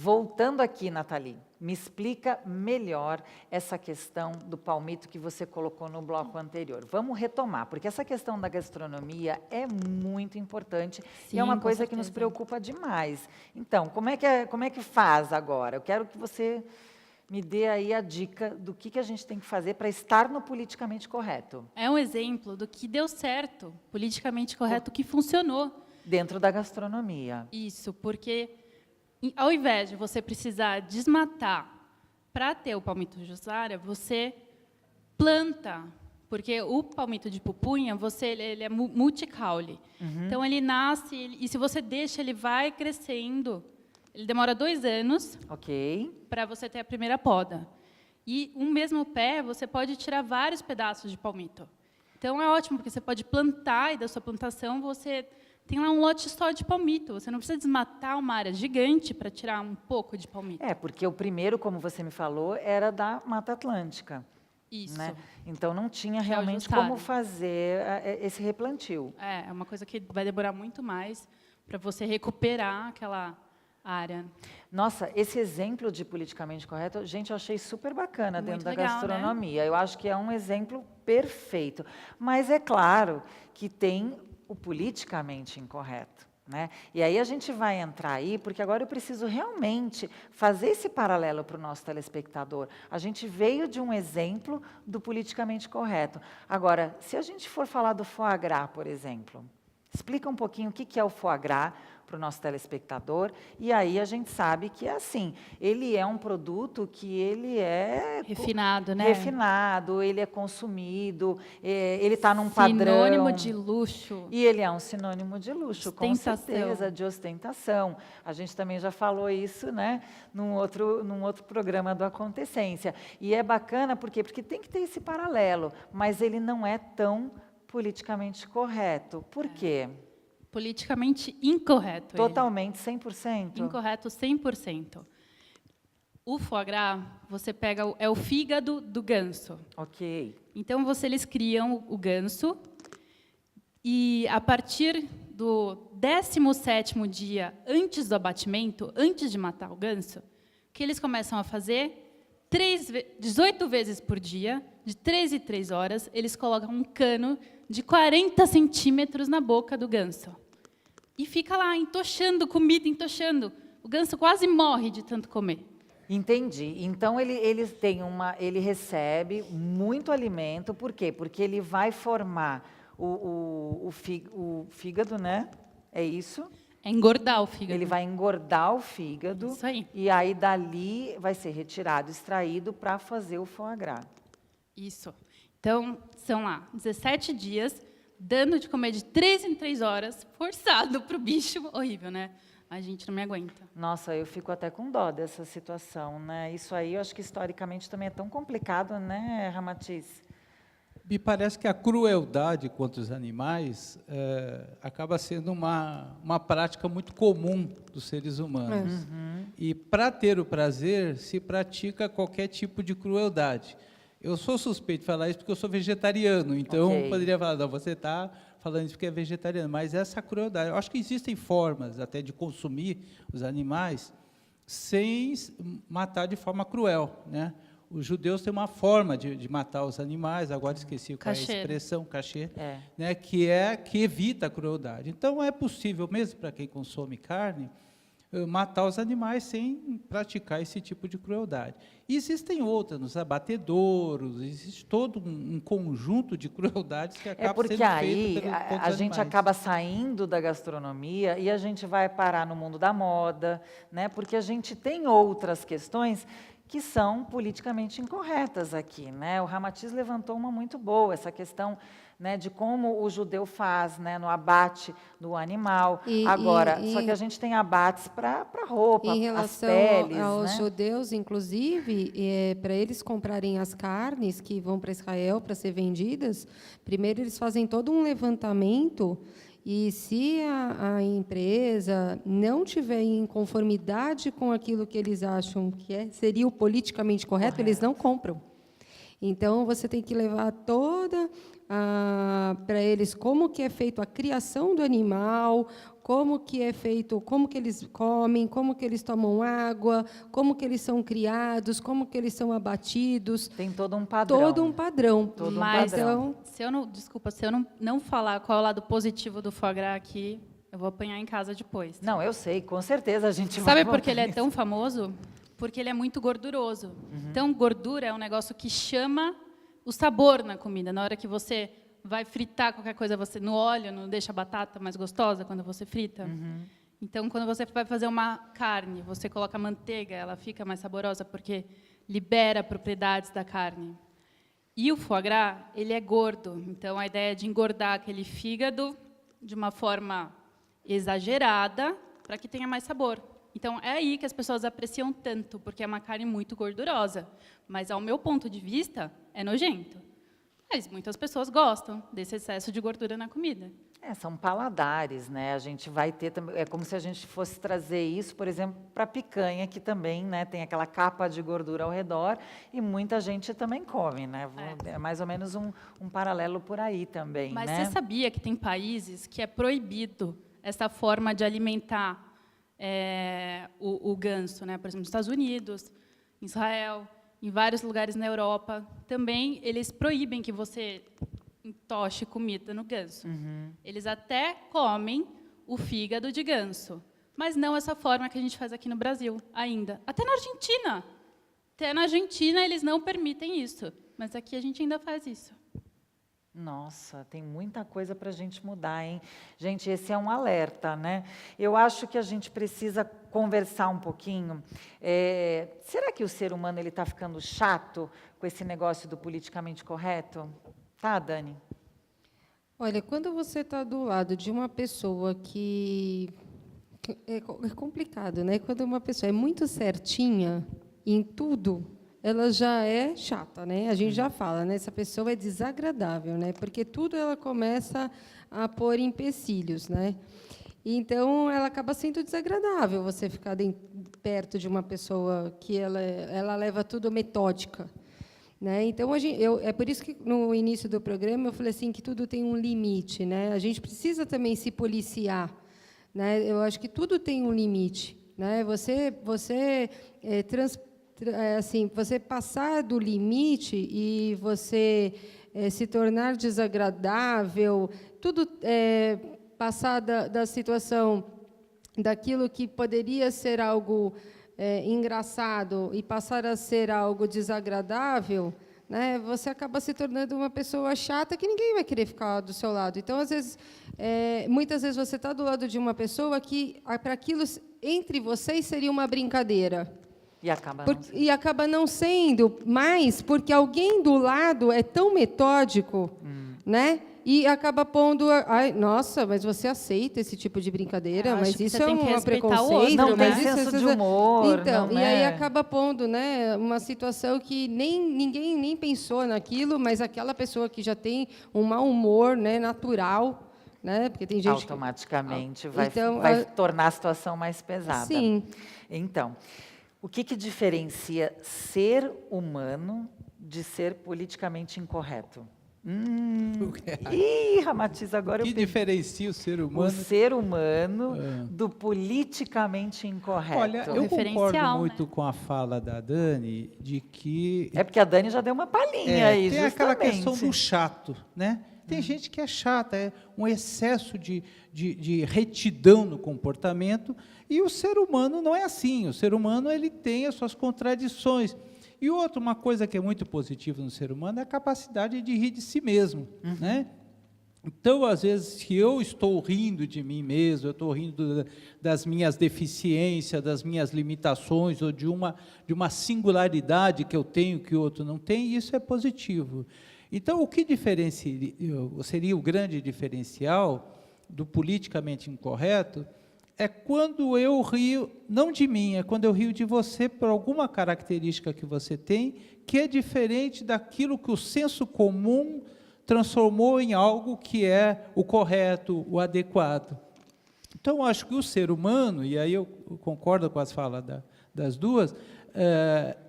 voltando aqui, Nathalie, me explica melhor essa questão do palmito que você colocou no bloco anterior. Vamos retomar, porque essa questão da gastronomia é muito importante. Sim, e é uma com coisa que nos certeza. preocupa demais. Então, como é que faz agora? Eu quero que você me dê aí a dica do que a gente tem que fazer para estar no politicamente correto. É um exemplo do que deu certo, politicamente correto, que funcionou. Dentro da gastronomia. Isso, porque ao invés de você precisar desmatar para ter o palmito Jussara, você planta, porque o palmito de pupunha, ele é multicaule. Então, ele nasce, e se você deixa, ele vai crescendo. Ele demora 2 anos para você ter a primeira poda. E um mesmo pé, você pode tirar vários pedaços de palmito. Então, é ótimo, porque você pode plantar, e da sua plantação você tem lá um lote só de palmito. Você não precisa desmatar uma área gigante para tirar um pouco de palmito. Porque o primeiro, como você me falou, era da Mata Atlântica. Isso. Né? Então, não tinha Que é o realmente Jussara. como fazer esse replantio. É uma coisa que vai demorar muito mais para você recuperar aquela área. Nossa, esse exemplo de politicamente correto, gente, eu achei super bacana Muito dentro da legal, gastronomia. Eu acho que é um exemplo perfeito. Mas é claro que tem o politicamente incorreto. Né? E aí a gente vai entrar aí, porque agora eu preciso realmente fazer esse paralelo para o nosso telespectador. A gente veio de um exemplo do politicamente correto. Agora, se a gente for falar do foie gras, por exemplo, explica um pouquinho o que é o foie gras para o nosso telespectador, e aí a gente sabe que é assim, ele é um produto que ele é... Refinado, né? Refinado, ele é consumido, ele está num padrão... Sinônimo de luxo. E ele é um sinônimo de luxo, com Ostentação. certeza, de ostentação. A gente também já falou isso, né, num outro programa do Acontecência. E é bacana, por quê? Porque tem que ter esse paralelo, mas ele não é tão politicamente correto. Por quê? Politicamente incorreto. Totalmente, 100%? Incorreto, 100%. O foie gras, você pega, é o fígado do ganso. Ok. Então, eles criam o ganso, e a partir do 17º dia antes do abatimento, antes de matar o ganso, o que eles começam a fazer? 18 vezes por dia, de 3 em 3 horas, eles colocam um cano de 40 centímetros na boca do ganso. E fica lá, entochando comida, entochando. O ganso quase morre de tanto comer. Entendi. Então, ele recebe muito alimento, por quê? Porque ele vai formar o fígado, né? É isso? É engordar o fígado. Ele vai engordar o fígado. Isso aí. E aí, dali, vai ser retirado, extraído, para fazer o foie gras. Isso. Então, são lá 17 dias, dando de comer de 3 em 3 horas, forçado para o bicho. Horrível, né? A gente não me aguenta. Nossa, eu fico até com dó dessa situação, né? Isso aí, eu acho que historicamente também é tão complicado, né, Ramatiz? Me parece que a crueldade contra os animais acaba sendo uma prática muito comum dos seres humanos. E, para ter o prazer, se pratica qualquer tipo de crueldade. Eu sou suspeito de falar isso porque eu sou vegetariano, então eu poderia falar, não, você está falando isso porque é vegetariano, mas essa crueldade, eu acho que existem formas até de consumir os animais sem matar de forma cruel, né? Os judeus têm uma forma de matar os animais, agora esqueci qual é a expressão, cachê, né, que evita a crueldade. Então, é possível, mesmo para quem consome carne, matar os animais sem praticar esse tipo de crueldade. E existem outras, nos abatedouros, existe todo um conjunto de crueldades que acaba sendo feito contra os animais. Porque aí a gente acaba saindo da gastronomia e a gente vai parar no mundo da moda, né? Porque a gente tem outras questões que são politicamente incorretas aqui, né? O Ramatiz levantou uma muito boa, essa questão, né, de como o judeu faz, né, no abate do animal. Só que a gente tem abates para roupa, em relação as peles, aos né? Judeus, inclusive, para eles comprarem as carnes que vão para Israel para ser vendidas, primeiro eles fazem todo um levantamento. E se a empresa não tiver em conformidade com aquilo que eles acham que seria o politicamente correto, eles não compram. Então, você tem que levar toda para eles como que é feito a criação do animal, como que é feito, como que eles comem, como que eles tomam água, como que eles são criados, como que eles são abatidos. Tem todo um padrão. Todo um padrão. Todo um Mas, padrão. se eu não falar qual é o lado positivo do foie gras aqui, eu vou apanhar em casa depois. Não, eu sei, com certeza a gente Sabe vai por que ele é voltar tão famoso? Porque ele é muito gorduroso. Então, gordura é um negócio que chama o sabor na comida. Na hora que você vai fritar qualquer coisa você no óleo, não deixa a batata mais gostosa quando você frita? Então, quando você vai fazer uma carne, você coloca manteiga, ela fica mais saborosa porque libera propriedades da carne. E o foie gras, ele é gordo. Então, a ideia é de engordar aquele fígado de uma forma exagerada para que tenha mais sabor. Então, é aí que as pessoas apreciam tanto, porque é uma carne muito gordurosa. Mas, ao meu ponto de vista, é nojento. Mas muitas pessoas gostam desse excesso de gordura na comida. São paladares, né? A gente vai ter também. É como se a gente fosse trazer isso, por exemplo, para a picanha, que também, né, tem aquela capa de gordura ao redor e muita gente também come, né? É mais ou menos um paralelo por aí também. Mas né? você sabia que tem países que é proibido essa forma de alimentar o ganso, né? Por exemplo, nos Estados Unidos, em Israel, em vários lugares na Europa, também eles proíbem que você entoche comida no ganso. Eles até comem o fígado de ganso, mas não essa forma que a gente faz aqui no Brasil ainda. Até na Argentina. Até na Argentina eles não permitem isso, mas aqui a gente ainda faz isso. Nossa, tem muita coisa para a gente mudar, hein? Gente, esse é um alerta, né? Eu acho que a gente precisa conversar um pouquinho. Será que o ser humano ele está ficando chato com esse negócio do politicamente correto? Tá, Dani? Olha, quando você está do lado de uma pessoa que... É complicado, né? Quando uma pessoa é muito certinha em tudo, ela já é chata, né? A gente já fala, né? Essa pessoa é desagradável, né? Porque tudo ela começa a pôr empecilhos, né? Então, ela acaba sendo desagradável você ficar perto de uma pessoa que ela leva tudo metódica, né? Então, é por isso que, no início do programa, eu falei assim, que tudo tem um limite, né? A gente precisa também se policiar, né? Eu acho que tudo tem um limite, né? Você passar do limite e você se tornar desagradável, tudo passar da situação daquilo que poderia ser algo engraçado e passar a ser algo desagradável, né? Você acaba se tornando uma pessoa chata que ninguém vai querer ficar do seu lado. Então, às vezes, muitas vezes você está do lado de uma pessoa que para aquilo entre vocês seria uma brincadeira. E acaba não sendo mais, porque alguém do lado é tão metódico, né? E acaba pondo... Ai, nossa, mas você aceita esse tipo de brincadeira? Mas isso é um preconceito. Não mas tem isso, senso de humor. Então, não, e aí acaba pondo, né, uma situação que ninguém nem pensou naquilo, mas aquela pessoa que já tem um mau humor, né, natural, né? Porque tem gente automaticamente vai tornar a situação mais pesada. Sim. Então, o que diferencia ser humano de ser politicamente incorreto? Ramatiz, agora o que diferencia o ser humano? O ser humano do politicamente incorreto. Olha, eu concordo muito com a fala da Dani, de que... É porque a Dani já deu uma palhinha aí, tem justamente. aquela questão do chato, né? Tem gente que é chata, é um excesso de retidão no comportamento, e o ser humano não é assim. O ser humano ele tem as suas contradições. E uma coisa que é muito positiva no ser humano é a capacidade de rir de si mesmo, né? Então, às vezes, se eu estou rindo de mim mesmo, eu estou rindo das minhas deficiências, das minhas limitações, ou de uma singularidade que eu tenho que o outro não tem, isso é positivo. Então, o que seria o grande diferencial do politicamente incorreto é quando eu rio, não de mim, é quando eu rio de você por alguma característica que você tem, que é diferente daquilo que o senso comum transformou em algo que é o correto, o adequado. Então, acho que o ser humano, e aí eu concordo com as falas das duas,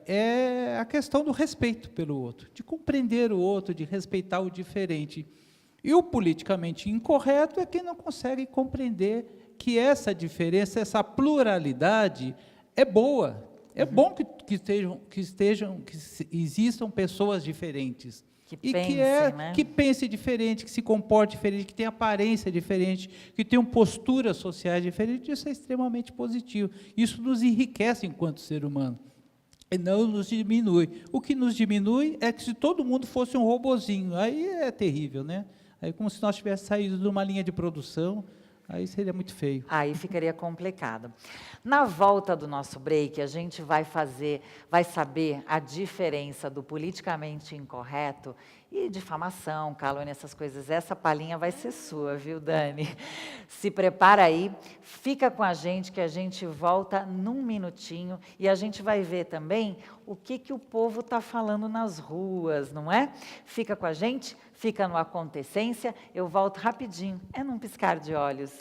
é a questão do respeito pelo outro, de compreender o outro, de respeitar o diferente. E o politicamente incorreto é quem não consegue compreender que essa diferença, essa pluralidade é boa. É bom que existam pessoas diferentes. Que pense diferente, que se comporte diferente, que tenha aparência diferente, que tenham posturas sociais diferentes. Isso é extremamente positivo. Isso nos enriquece enquanto ser humano. E não nos diminui. O que nos diminui é que se todo mundo fosse um robozinho, aí é terrível, né? Aí como se nós tivéssemos saído de uma linha de produção, aí seria muito feio. Aí ficaria complicado. Na volta do nosso break, a gente vai saber a diferença do politicamente incorreto e difamação, calúnia, essas coisas. Essa palhinha vai ser sua, viu, Dani? Se prepara aí, fica com a gente que a gente volta num minutinho e a gente vai ver também o que o povo está falando nas ruas, não é? Fica com a gente, fica no Acontecência, eu volto rapidinho, é num piscar de olhos.